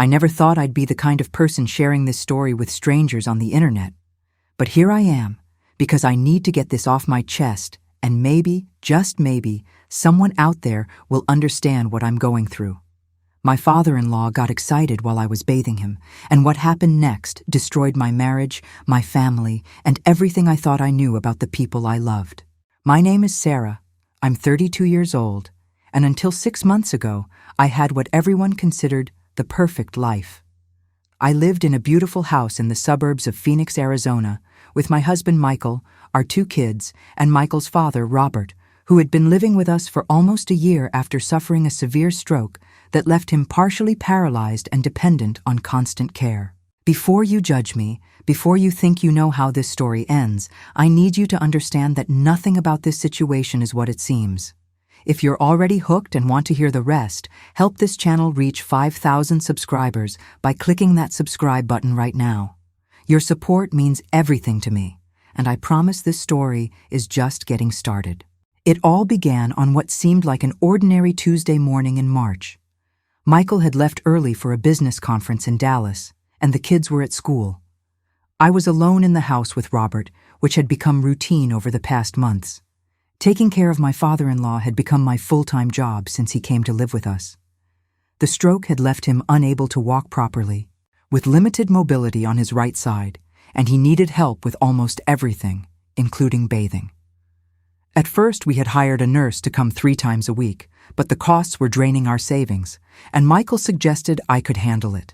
I never thought I'd be the kind of person sharing this story with strangers on the internet. But here I am, because I need to get this off my chest, and maybe, just maybe, someone out there will understand what I'm going through. My father-in-law got excited while I was bathing him, and what happened next destroyed my marriage, my family, and everything I thought I knew about the people I loved. My name is Sarah. I'm 32 years old, and until 6 months ago, I had what everyone considered the perfect life. I lived in a beautiful house in the suburbs of Phoenix, Arizona, with my husband Michael, our 2 kids, and Michael's father, Robert, who had been living with us for almost a year after suffering a severe stroke that left him partially paralyzed and dependent on constant care. Before you judge me, before you think you know how this story ends, I need you to understand that nothing about this situation is what it seems. If you're already hooked and want to hear the rest, help this channel reach 5,000 subscribers by clicking that subscribe button right now. Your support means everything to me, and I promise this story is just getting started. It all began on what seemed like an ordinary Tuesday morning in March. Michael had left early for a business conference in Dallas, and the kids were at school. I was alone in the house with Robert, which had become routine over the past months. Taking care of my father-in-law had become my full-time job since he came to live with us. The stroke had left him unable to walk properly, with limited mobility on his right side, and he needed help with almost everything, including bathing. At first, we had hired a nurse to come 3 times a week, but the costs were draining our savings, and Michael suggested I could handle it.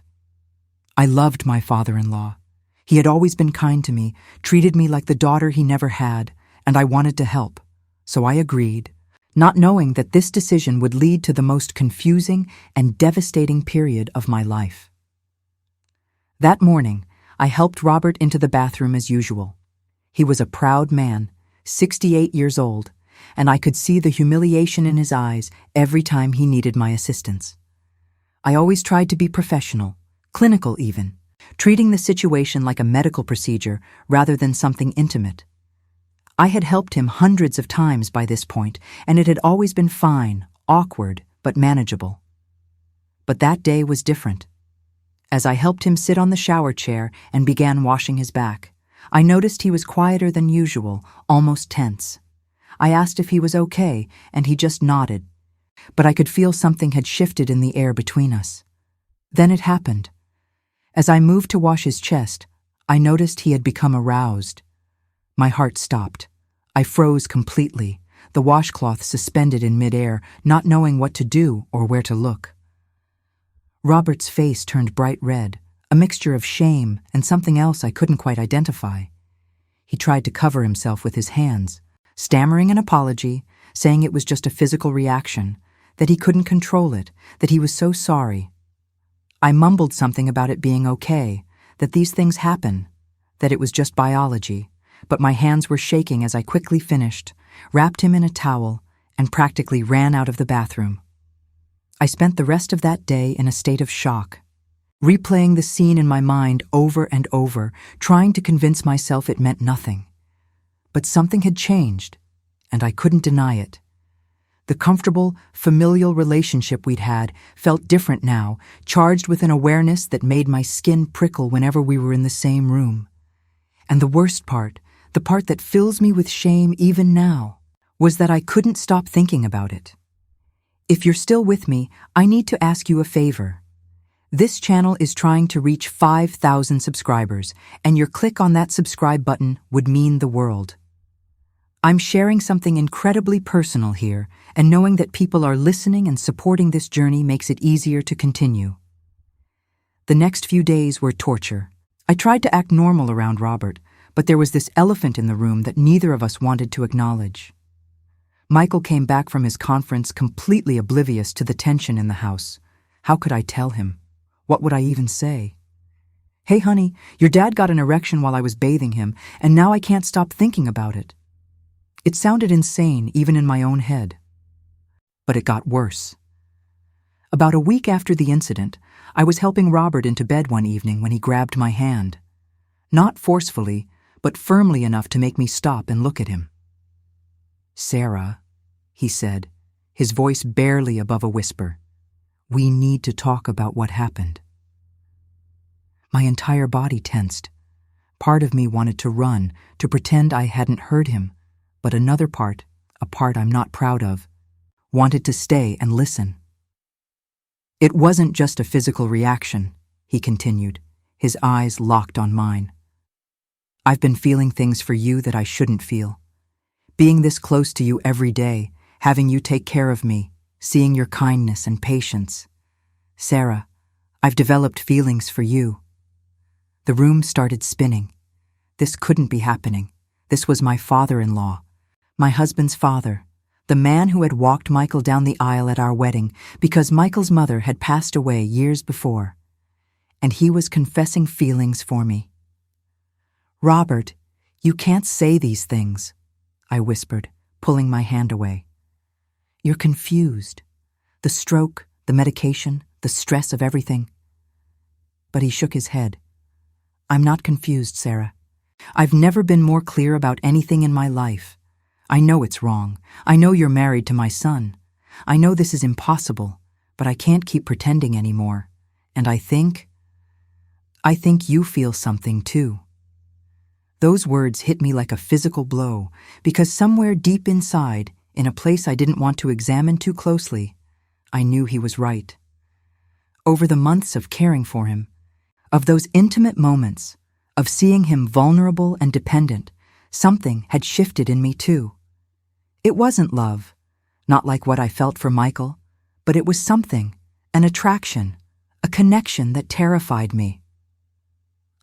I loved my father-in-law. He had always been kind to me, treated me like the daughter he never had, and I wanted to help. So I agreed, not knowing that this decision would lead to the most confusing and devastating period of my life. That morning, I helped Robert into the bathroom as usual. He was a proud man, 68 years old, and I could see the humiliation in his eyes every time he needed my assistance. I always tried to be professional, clinical even, treating the situation like a medical procedure rather than something intimate. I had helped him hundreds of times by this point, and it had always been fine, awkward, but manageable. But that day was different. As I helped him sit on the shower chair and began washing his back, I noticed he was quieter than usual, almost tense. I asked if he was okay, and he just nodded, but I could feel something had shifted in the air between us. Then it happened. As I moved to wash his chest, I noticed he had become aroused. My heart stopped. I froze completely, the washcloth suspended in midair, not knowing what to do or where to look. Robert's face turned bright red, a mixture of shame and something else I couldn't quite identify. He tried to cover himself with his hands, stammering an apology, saying it was just a physical reaction, that he couldn't control it, that he was so sorry. I mumbled something about it being okay, that these things happen, that it was just biology, but my hands were shaking as I quickly finished, wrapped him in a towel, and practically ran out of the bathroom. I spent the rest of that day in a state of shock, replaying the scene in my mind over and over, trying to convince myself it meant nothing. But something had changed, and I couldn't deny it. The comfortable, familial relationship we'd had felt different now, charged with an awareness that made my skin prickle whenever we were in the same room. And the worst part, the part that fills me with shame even now, was that I couldn't stop thinking about it. If you're still with me, I need to ask you a favor. This channel is trying to reach 5,000 subscribers, and your click on that subscribe button would mean the world. I'm sharing something incredibly personal here, and knowing that people are listening and supporting this journey makes it easier to continue. The next few days were torture. I tried to act normal around Robert, but there was this elephant in the room that neither of us wanted to acknowledge. Michael came back from his conference completely oblivious to the tension in the house. How could I tell him? What would I even say? "Hey honey, your dad got an erection while I was bathing him, and now I can't stop thinking about it." It sounded insane even in my own head. But it got worse. About a week after the incident, I was helping Robert into bed one evening when he grabbed my hand. Not forcefully, but firmly enough to make me stop and look at him. "Sarah," he said, his voice barely above a whisper, "we need to talk about what happened." My entire body tensed. Part of me wanted to run, to pretend I hadn't heard him, but another part, a part I'm not proud of, wanted to stay and listen. "It wasn't just a physical reaction," he continued, his eyes locked on mine. "I've been feeling things for you that I shouldn't feel. Being this close to you every day, having you take care of me, seeing your kindness and patience. Sarah, I've developed feelings for you." The room started spinning. This couldn't be happening. This was my father-in-law, my husband's father, the man who had walked Michael down the aisle at our wedding because Michael's mother had passed away years before. And he was confessing feelings for me. "Robert, you can't say these things," I whispered, pulling my hand away. "You're confused. The stroke, the medication, the stress of everything." But he shook his head. "I'm not confused, Sarah. I've never been more clear about anything in my life. I know it's wrong. I know you're married to my son. I know this is impossible, but I can't keep pretending anymore. And I think you feel something too." Those words hit me like a physical blow, because somewhere deep inside, in a place I didn't want to examine too closely, I knew he was right. Over the months of caring for him, of those intimate moments, of seeing him vulnerable and dependent, something had shifted in me too. It wasn't love, not like what I felt for Michael, but it was something, an attraction, a connection that terrified me.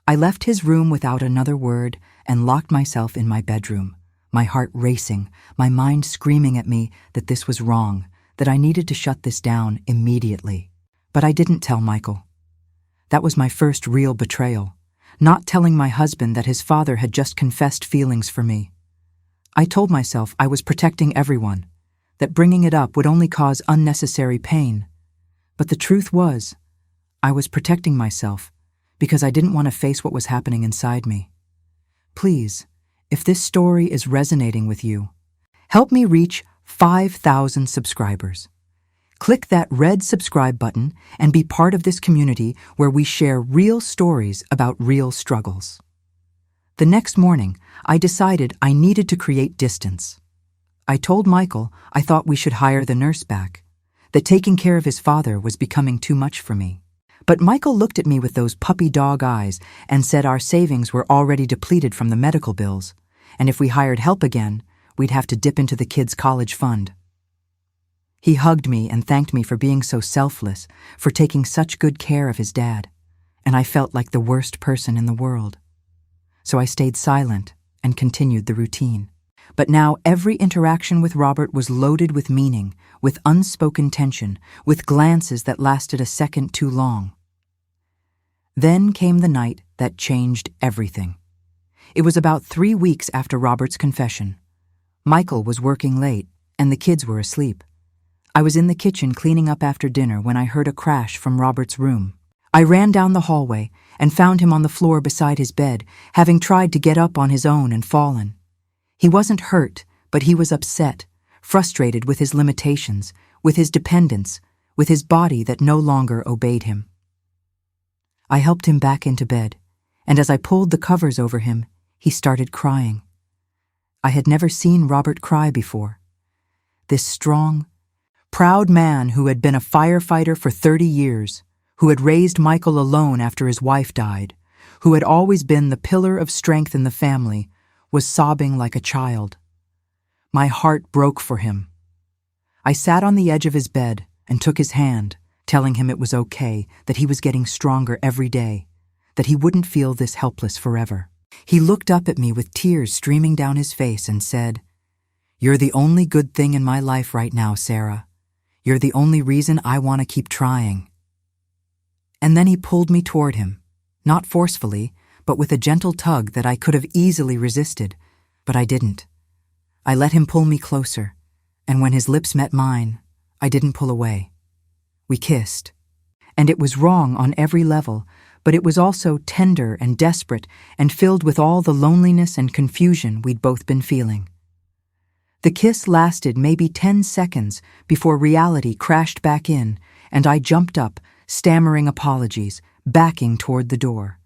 I left his room without another word and locked myself in my bedroom, my heart racing, my mind screaming at me that this was wrong, that I needed to shut this down immediately. But I didn't tell Michael. That was my first real betrayal, not telling my husband that his father had just confessed feelings for me. I told myself I was protecting everyone, that bringing it up would only cause unnecessary pain. But the truth was, I was protecting myself because I didn't want to face what was happening inside me. Please, if this story is resonating with you, help me reach 5,000 subscribers. Click that red subscribe button and be part of this community where we share real stories about real struggles. The next morning, I decided I needed to create distance. I told Michael I thought we should hire the nurse back, that taking care of his father was becoming too much for me. But Michael looked at me with those puppy dog eyes and said our savings were already depleted from the medical bills, and if we hired help again, we'd have to dip into the kids' college fund. He hugged me and thanked me for being so selfless, for taking such good care of his dad, and I felt like the worst person in the world. So I stayed silent and continued the routine. But now every interaction with Robert was loaded with meaning, with unspoken tension, with glances that lasted a second too long. Then came the night that changed everything. It was about 3 weeks after Robert's confession. Michael was working late, and the kids were asleep. I was in the kitchen cleaning up after dinner when I heard a crash from Robert's room. I ran down the hallway and found him on the floor beside his bed, having tried to get up on his own and fallen. He wasn't hurt, but he was upset, frustrated with his limitations, with his dependence, with his body that no longer obeyed him. I helped him back into bed, and as I pulled the covers over him, he started crying. I had never seen Robert cry before. This strong, proud man who had been a firefighter for 30 years, who had raised Michael alone after his wife died, who had always been the pillar of strength in the family, was sobbing like a child. My heart broke for him. I sat on the edge of his bed and took his hand, telling him it was okay, that he was getting stronger every day, that he wouldn't feel this helpless forever. He looked up at me with tears streaming down his face and said, "You're the only good thing in my life right now, Sarah. You're the only reason I want to keep trying." And then he pulled me toward him, not forcefully, but with a gentle tug that I could have easily resisted, but I didn't. I let him pull me closer, and when his lips met mine, I didn't pull away. We kissed, and it was wrong on every level, but it was also tender and desperate and filled with all the loneliness and confusion we'd both been feeling. The kiss lasted maybe 10 seconds before reality crashed back in, and I jumped up, stammering apologies, backing toward the door,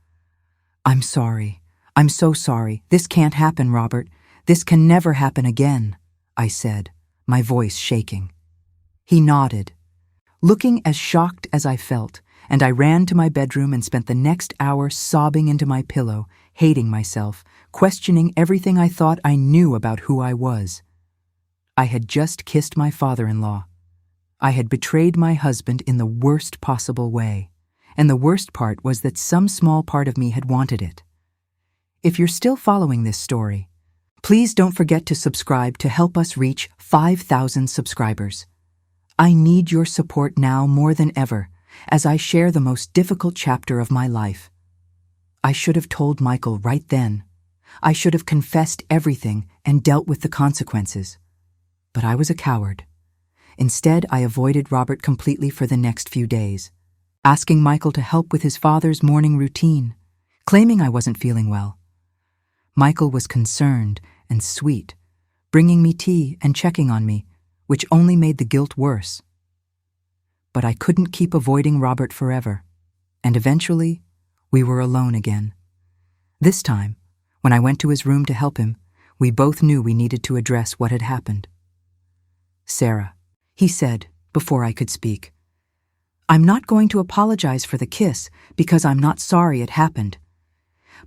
"I'm sorry. I'm so sorry. This can't happen, Robert. This can never happen again," I said, my voice shaking. He nodded, looking as shocked as I felt, and I ran to my bedroom and spent the next hour sobbing into my pillow, hating myself, questioning everything I thought I knew about who I was. I had just kissed my father-in-law. I had betrayed my husband in the worst possible way, and the worst part was that some small part of me had wanted it. If you're still following this story, please don't forget to subscribe to help us reach 5,000 subscribers. I need your support now more than ever as I share the most difficult chapter of my life. I should have told Michael right then. I should have confessed everything and dealt with the consequences. But I was a coward. Instead, I avoided Robert completely for the next few days, asking Michael to help with his father's morning routine, claiming I wasn't feeling well. Michael was concerned and sweet, bringing me tea and checking on me, which only made the guilt worse. But I couldn't keep avoiding Robert forever, and eventually, we were alone again. This time, when I went to his room to help him, we both knew we needed to address what had happened. "Sarah," he said before I could speak, "I'm not going to apologize for the kiss because I'm not sorry it happened.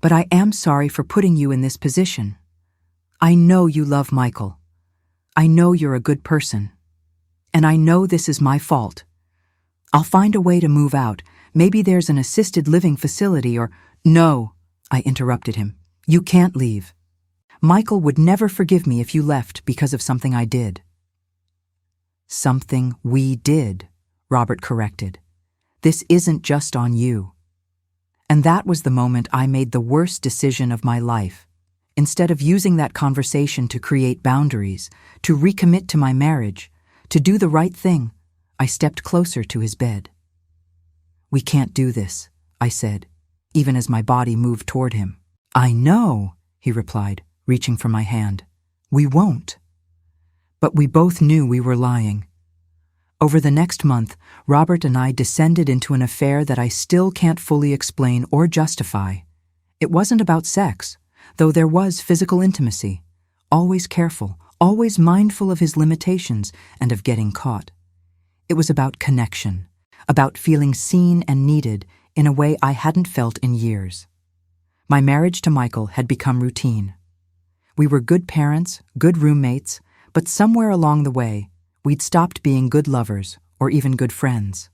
But I am sorry for putting you in this position. I know you love Michael. I know you're a good person. And I know this is my fault. I'll find a way to move out. Maybe there's an assisted living facility or—" "No," I interrupted him. "You can't leave. Michael would never forgive me if you left because of something I did." "Something we did," Robert corrected. "This isn't just on you." And that was the moment I made the worst decision of my life. Instead of using that conversation to create boundaries, to recommit to my marriage, to do the right thing, I stepped closer to his bed. "We can't do this," I said, even as my body moved toward him. "I know," he replied, reaching for my hand. "We won't." But we both knew we were lying. Over the next month, Robert and I descended into an affair that I still can't fully explain or justify. It wasn't about sex, though there was physical intimacy, always careful, always mindful of his limitations and of getting caught. It was about connection, about feeling seen and needed in a way I hadn't felt in years. My marriage to Michael had become routine. We were good parents, good roommates, but somewhere along the way, we'd stopped being good lovers or even good friends.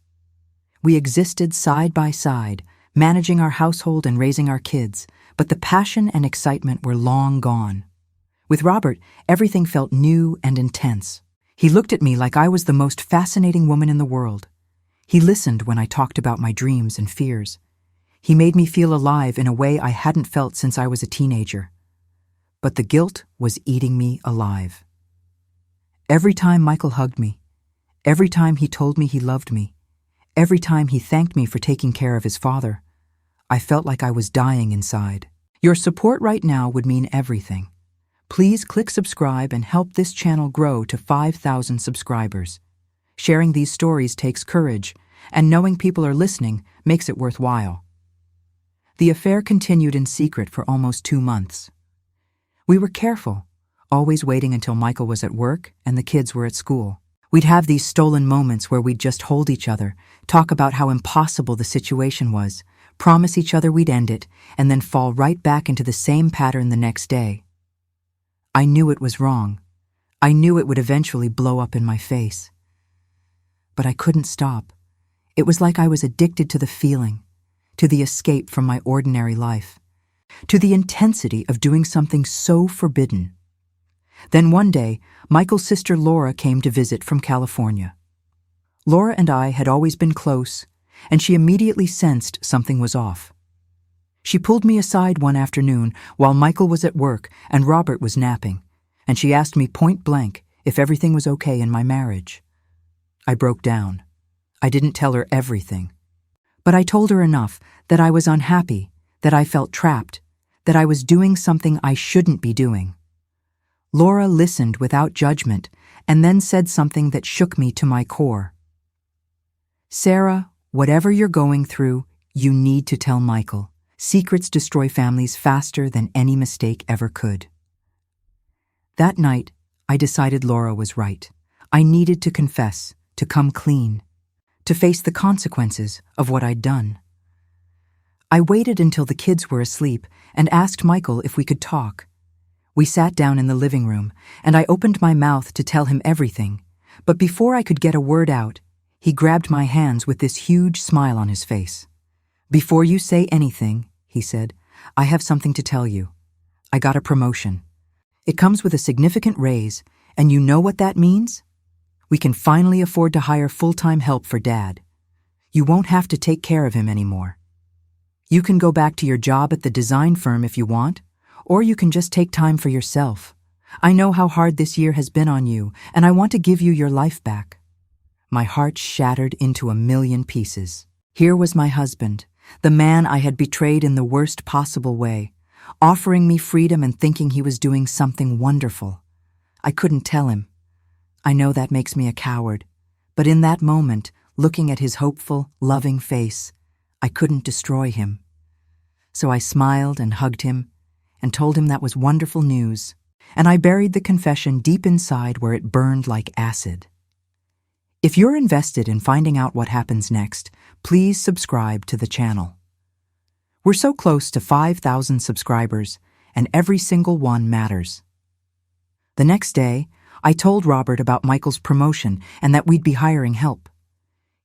We existed side by side, managing our household and raising our kids, but the passion and excitement were long gone. With Robert, everything felt new and intense. He looked at me like I was the most fascinating woman in the world. He listened when I talked about my dreams and fears. He made me feel alive in a way I hadn't felt since I was a teenager. But the guilt was eating me alive. Every time Michael hugged me, every time he told me he loved me, every time he thanked me for taking care of his father, I felt like I was dying inside. Your support right now would mean everything. Please click subscribe and help this channel grow to 5,000 subscribers. Sharing these stories takes courage, and knowing people are listening makes it worthwhile. The affair continued in secret for almost 2 months. We were careful, always waiting until Michael was at work and the kids were at school. We'd have these stolen moments where we'd just hold each other, talk about how impossible the situation was, promise each other we'd end it, and then fall right back into the same pattern the next day. I knew it was wrong. I knew it would eventually blow up in my face. But I couldn't stop. It was like I was addicted to the feeling, to the escape from my ordinary life, to the intensity of doing something so forbidden. Then one day, Michael's sister Laura came to visit from California. Laura and I had always been close, and she immediately sensed something was off. She pulled me aside one afternoon while Michael was at work and Robert was napping, and she asked me point blank if everything was okay in my marriage. I broke down. I didn't tell her everything. But I told her enough that I was unhappy, that I felt trapped, that I was doing something I shouldn't be doing. Laura listened without judgment and then said something that shook me to my core. "Sarah, whatever you're going through, you need to tell Michael. Secrets destroy families faster than any mistake ever could. That night, I decided Laura was right. I needed to confess, to come clean, to face the consequences of what I'd done. I waited until the kids were asleep and asked Michael if we could talk. We sat down in the living room, and I opened my mouth to tell him everything, but before I could get a word out, he grabbed my hands with this huge smile on his face. "Before you say anything," he said, "I have something to tell you. I got a promotion. It comes with a significant raise, and you know what that means? We can finally afford to hire full-time help for Dad. You won't have to take care of him anymore. You can go back to your job at the design firm if you want, or you can just take time for yourself. I know how hard this year has been on you, and I want to give you your life back." My heart shattered into a million pieces. Here was my husband, the man I had betrayed in the worst possible way, offering me freedom and thinking he was doing something wonderful. I couldn't tell him. I know that makes me a coward, but in that moment, looking at his hopeful, loving face, I couldn't destroy him. So I smiled and hugged him and told him that was wonderful news, and I buried the confession deep inside where it burned like acid. If you're invested in finding out what happens next, please subscribe to the channel. We're so close to 5,000 subscribers, and every single one matters. The next day, I told Robert about Michael's promotion and that we'd be hiring help.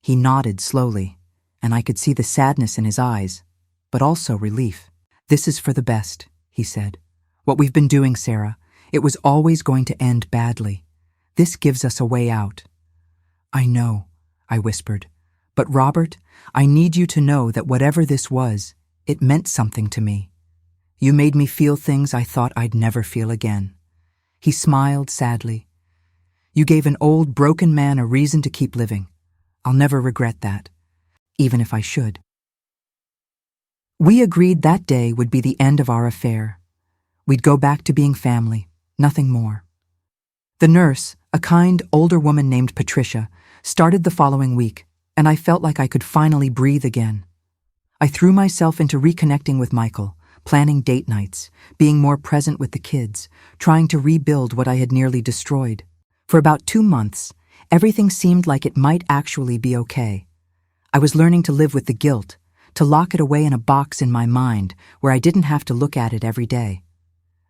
He nodded slowly, and I could see the sadness in his eyes, but also relief. "This is for the best," he said. "What we've been doing, Sarah, it was always going to end badly. This gives us a way out." "I know," I whispered. "But Robert, I need you to know that whatever this was, it meant something to me. You made me feel things I thought I'd never feel again." He smiled sadly. "You gave an old, broken man a reason to keep living. I'll never regret that, even if I should." We agreed that day would be the end of our affair. We'd go back to being family, nothing more. The nurse, a kind, older woman named Patricia, started the following week, and I felt like I could finally breathe again. I threw myself into reconnecting with Michael, planning date nights, being more present with the kids, trying to rebuild what I had nearly destroyed. For about 2 months, everything seemed like it might actually be okay. I was learning to live with the guilt, to lock it away in a box in my mind where I didn't have to look at it every day.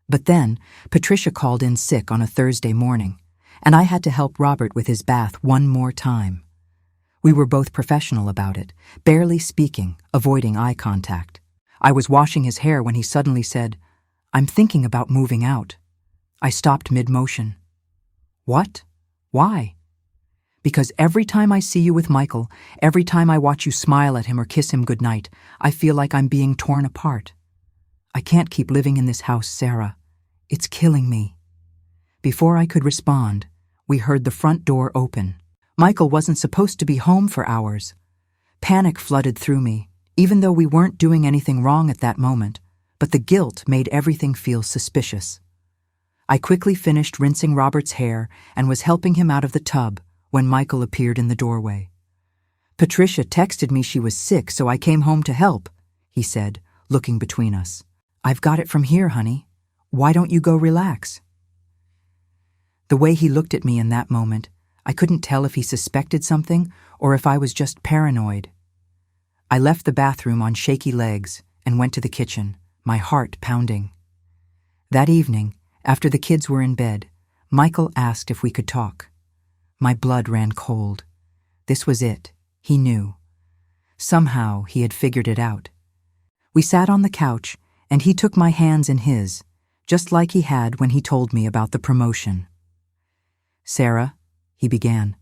But then, Patricia called in sick on a Thursday morning, and I had to help Robert with his bath one more time. We were both professional about it, barely speaking, avoiding eye contact. I was washing his hair when he suddenly said, "I'm thinking about moving out." I stopped mid-motion. "What? Why?" "Because every time I see you with Michael, every time I watch you smile at him or kiss him goodnight, I feel like I'm being torn apart. I can't keep living in this house, Sarah. It's killing me." Before I could respond, we heard the front door open. Michael wasn't supposed to be home for hours. Panic flooded through me, even though we weren't doing anything wrong at that moment, but the guilt made everything feel suspicious. I quickly finished rinsing Robert's hair and was helping him out of the tub when Michael appeared in the doorway. "Patricia texted me she was sick, so I came home to help," he said, looking between us. "I've got it from here, honey. Why don't you go relax?" The way he looked at me in that moment, I couldn't tell if he suspected something or if I was just paranoid. I left the bathroom on shaky legs and went to the kitchen, my heart pounding. That evening, after the kids were in bed, Michael asked if we could talk. My blood ran cold. This was it. He knew. Somehow he had figured it out. We sat on the couch, and he took my hands in his, just like he had when he told me about the promotion. "Sarah," he began,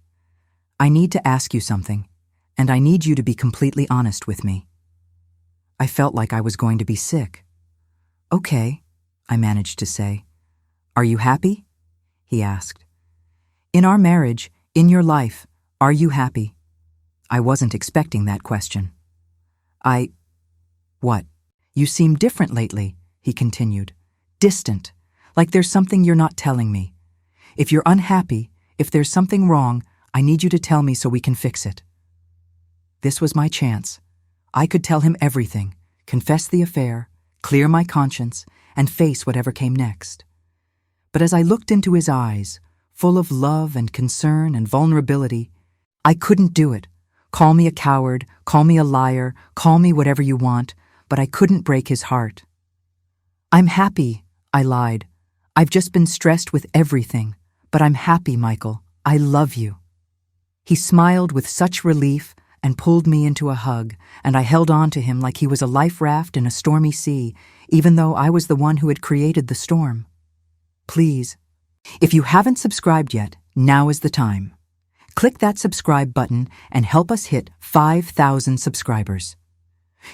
"I need to ask you something, and I need you to be completely honest with me." I felt like I was going to be sick. "Okay," I managed to say. "Are you happy?" he asked. "In our marriage, in your life, are you happy?" I wasn't expecting that question. What? You seem different lately," he continued. "Distant, like there's something you're not telling me. If you're unhappy, if there's something wrong, I need you to tell me so we can fix it." This was my chance. I could tell him everything, confess the affair, clear my conscience, and face whatever came next. But as I looked into his eyes, full of love and concern and vulnerability, I couldn't do it. Call me a coward, call me a liar, call me whatever you want, but I couldn't break his heart. I'm happy, I lied. I've just been stressed with everything, but I'm happy, Michael. I love you. He smiled with such relief and pulled me into a hug, and I held on to him like he was a life raft in a stormy sea, even though I was the one who had created the storm. Please, if you haven't subscribed yet, now is the time. Click that subscribe button and help us hit 5,000 subscribers.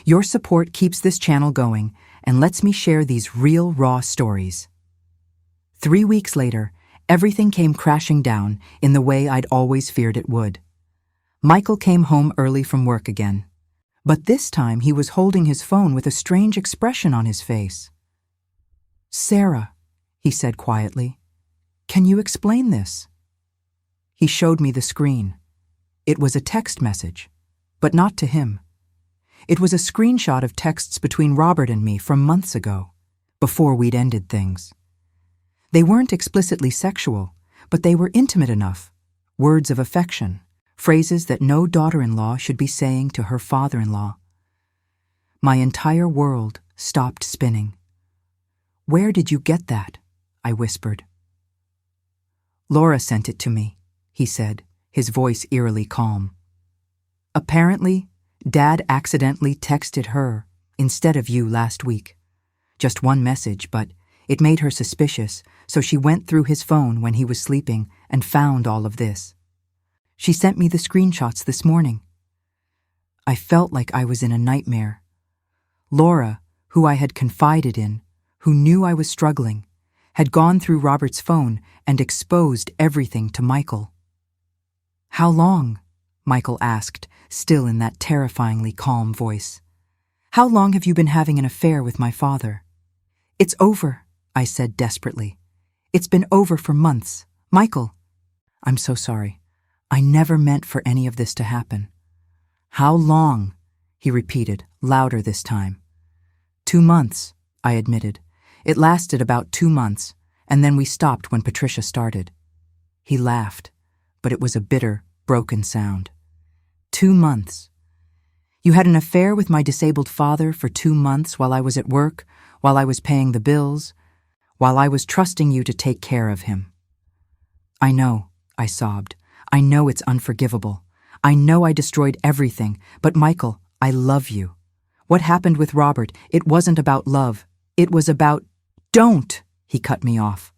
Your support keeps this channel going and lets me share these real, raw stories. 3 weeks later, everything came crashing down in the way I'd always feared it would. Michael came home early from work again, but this time he was holding his phone with a strange expression on his face. "Sarah," he said quietly, "can you explain this?" He showed me the screen. It was a text message, but not to him. It was a screenshot of texts between Robert and me from months ago, before we'd ended things. They weren't explicitly sexual, but they were intimate enough, words of affection, phrases that no daughter-in-law should be saying to her father-in-law. My entire world stopped spinning. "Where did you get that?" I whispered. "Laura sent it to me," he said, his voice eerily calm. "Apparently, Dad accidentally texted her instead of you last week. Just one message, but it made her suspicious, so she went through his phone when he was sleeping and found all of this. She sent me the screenshots this morning." I felt like I was in a nightmare. Laura, who I had confided in, who knew I was struggling, had gone through Robert's phone and exposed everything to Michael. "How long?" Michael asked, still in that terrifyingly calm voice. "How long have you been having an affair with my father?" "It's over," I said desperately. "It's been over for months. Michael." "I'm so sorry. I never meant for any of this to happen." "How long?" he repeated, louder this time. 2 months, I admitted. It lasted about 2 months, and then we stopped when Patricia started. He laughed, but it was a bitter, broken sound. 2 months. You had an affair with my disabled father for 2 months while I was at work, while I was paying the bills, while I was trusting you to take care of him. "I know," I sobbed. "I know it's unforgivable. I know I destroyed everything, but Michael, I love you. What happened with Robert, it wasn't about love. It was about—" "Don't!" he cut me off.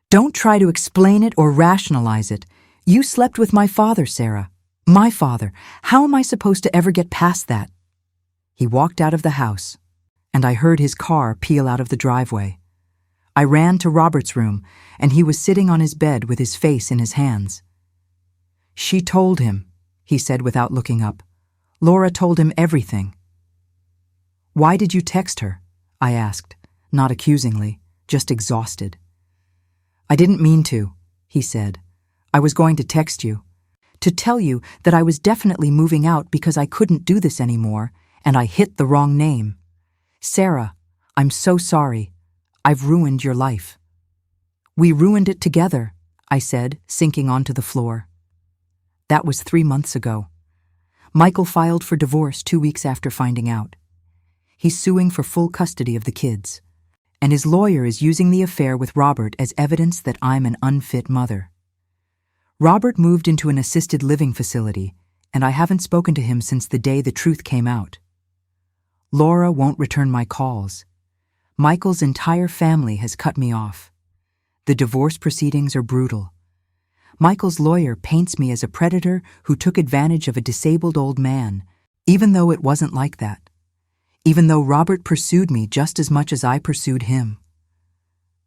"Don't try to explain it or rationalize it. You slept with my father, Sarah. My father. How am I supposed to ever get past that?" He walked out of the house, and I heard his car peel out of the driveway. I ran to Robert's room, and he was sitting on his bed with his face in his hands. "She told him," he said without looking up. "Laura told him everything." "Why did you text her?" I asked, not accusingly, just exhausted. "I didn't mean to," he said. "I was going to text you, to tell you that I was definitely moving out because I couldn't do this anymore, and I hit the wrong name. Sarah, I'm so sorry. I've ruined your life." "We ruined it together," I said, sinking onto the floor. That was 3 months ago. Michael filed for divorce 2 weeks after finding out. He's suing for full custody of the kids, and his lawyer is using the affair with Robert as evidence that I'm an unfit mother. Robert moved into an assisted living facility, and I haven't spoken to him since the day the truth came out. Laura won't return my calls. Michael's entire family has cut me off. The divorce proceedings are brutal. Michael's lawyer paints me as a predator who took advantage of a disabled old man, even though it wasn't like that. Even though Robert pursued me just as much as I pursued him.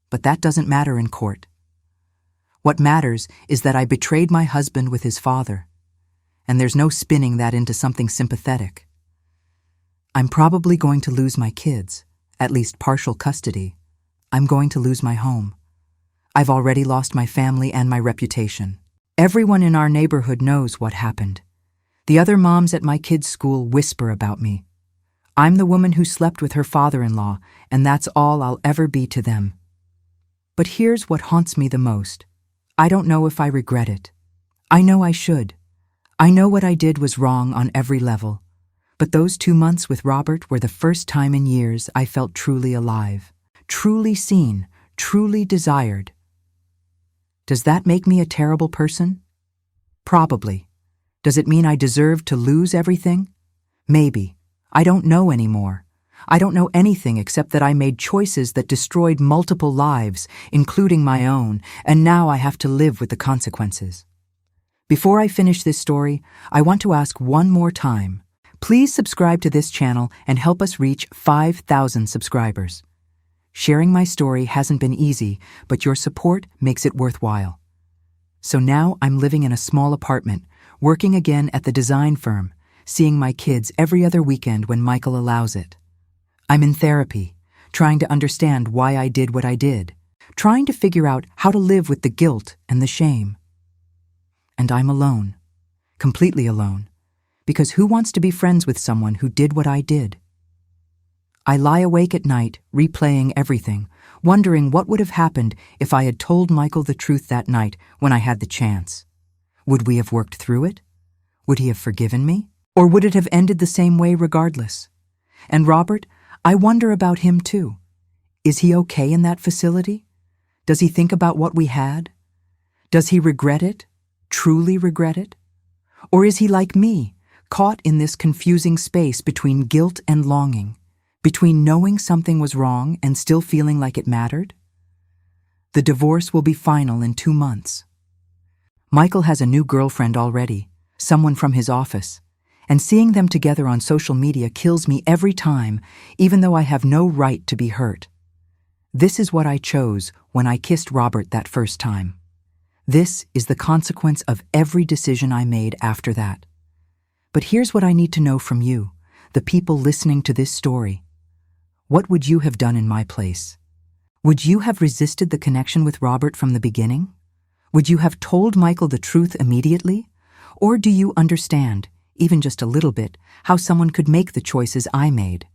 But that doesn't matter in court. What matters is that I betrayed my husband with his father, and there's no spinning that into something sympathetic. I'm probably going to lose my kids, at least partial custody. I'm going to lose my home. I've already lost my family and my reputation. Everyone in our neighborhood knows what happened. The other moms at my kids' school whisper about me. I'm the woman who slept with her father-in-law, and that's all I'll ever be to them. But here's what haunts me the most. I don't know if I regret it. I know I should. I know what I did was wrong on every level. But those 2 months with Robert were the first time in years I felt truly alive, truly seen, truly desired. Does that make me a terrible person? Probably. Does it mean I deserve to lose everything? Maybe. I don't know anymore. I don't know anything except that I made choices that destroyed multiple lives, including my own, and now I have to live with the consequences. Before I finish this story, I want to ask one more time. Please subscribe to this channel and help us reach 5,000 subscribers. Sharing my story hasn't been easy, but your support makes it worthwhile. So now I'm living in a small apartment, working again at the design firm, seeing my kids every other weekend when Michael allows it. I'm in therapy, trying to understand why I did what I did, trying to figure out how to live with the guilt and the shame. And I'm alone, completely alone, because who wants to be friends with someone who did what I did? I lie awake at night, replaying everything, wondering what would have happened if I had told Michael the truth that night when I had the chance. Would we have worked through it? Would he have forgiven me? Or would it have ended the same way regardless? And Robert, I wonder about him too. Is he okay in that facility? Does he think about what we had? Does he regret it? Truly regret it? Or is he like me, caught in this confusing space between guilt and longing, between knowing something was wrong and still feeling like it mattered? The divorce will be final in 2 months. Michael has a new girlfriend already, someone from his office, and seeing them together on social media kills me every time, even though I have no right to be hurt. This is what I chose when I kissed Robert that first time. This is the consequence of every decision I made after that. But here's what I need to know from you, the people listening to this story. What would you have done in my place? Would you have resisted the connection with Robert from the beginning? Would you have told Michael the truth immediately? Or do you understand, even just a little bit, how someone could make the choices I made?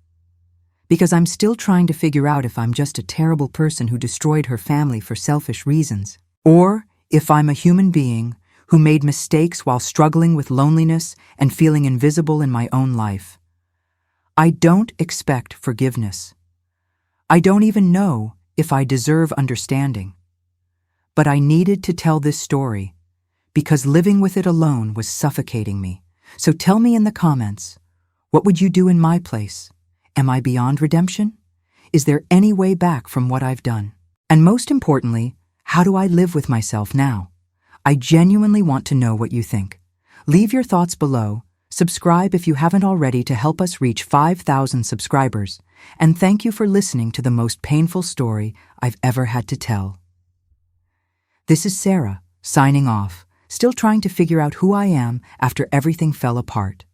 Because I'm still trying to figure out if I'm just a terrible person who destroyed her family for selfish reasons, or if I'm a human being who made mistakes while struggling with loneliness and feeling invisible in my own life. I don't expect forgiveness. I don't even know if I deserve understanding. But I needed to tell this story because living with it alone was suffocating me. So tell me in the comments, what would you do in my place? Am I beyond redemption? Is there any way back from what I've done? And most importantly, how do I live with myself now? I genuinely want to know what you think. Leave your thoughts below, subscribe if you haven't already to help us reach 5,000 subscribers, and thank you for listening to the most painful story I've ever had to tell. This is Sarah, signing off, still trying to figure out who I am after everything fell apart.